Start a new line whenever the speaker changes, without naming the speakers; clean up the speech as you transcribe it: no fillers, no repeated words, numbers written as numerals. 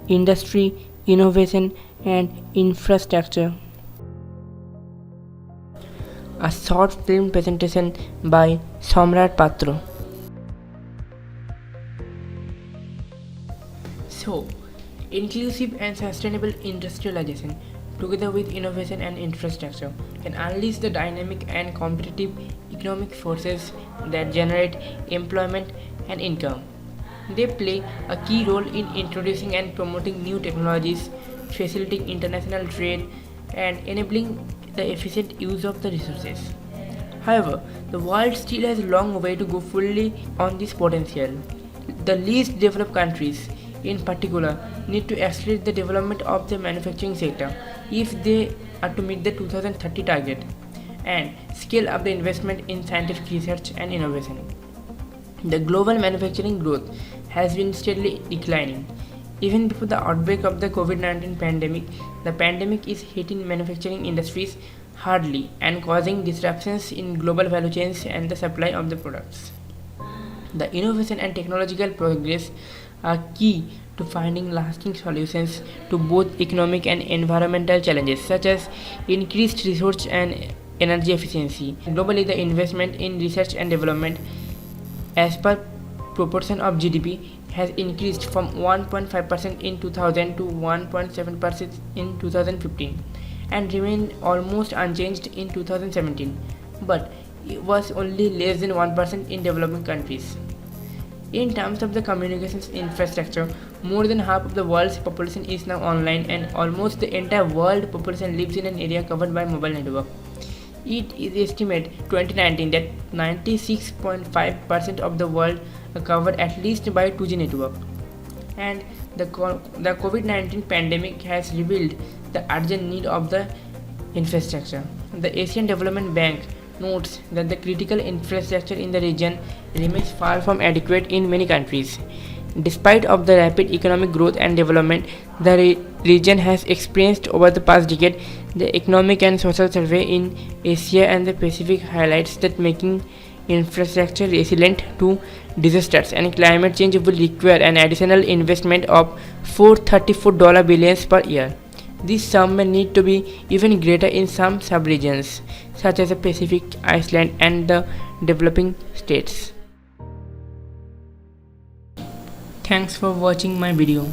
industry, innovation, and infrastructure. A short film presentation by Samrat Patro. So, inclusive and sustainable industrialization, together with innovation and infrastructure, can unleash the dynamic and competitive economic forces that generate employment and income. They play a key role in introducing and promoting new technologies, facilitating international trade, and enabling the efficient use of the resources. However, the world still has a long way to go fully on this potential. The least developed countries, in particular, need to accelerate the development of the manufacturing sector if they are to meet the 2030 target and scale up the investment in scientific research and innovation. The global manufacturing growth has been steadily declining. Even before the outbreak of the COVID-19 pandemic, the pandemic is hitting manufacturing industries hardly and causing disruptions in global value chains and the supply of the products. The innovation and technological progress are key to finding lasting solutions to both economic and environmental challenges such as increased resource and energy efficiency. Globally, the investment in research and development as per proportion of GDP has increased from 1.5% in 2000 to 1.7% in 2015 and remained almost unchanged in 2017, but it was only less than 1% in developing countries. In terms of the communications infrastructure, more than half of the world's population is now online and almost the entire world population lives in an area covered by mobile network. It is estimated 2019 that 96.5% of the world are covered at least by 2G network. And the COVID-19 pandemic has revealed the urgent need of the infrastructure. The Asian Development Bank notes that the critical infrastructure in the region remains far from adequate in many countries. Despite of the rapid economic growth and development the region has experienced over the past decade, the Economic and Social Survey in Asia and the Pacific highlights that making infrastructure resilient to disasters and climate change will require an additional investment of $434 billion per year. This sum may need to be even greater in some sub-regions, such as the Pacific, Iceland, and the developing states. Thanks for watching my video.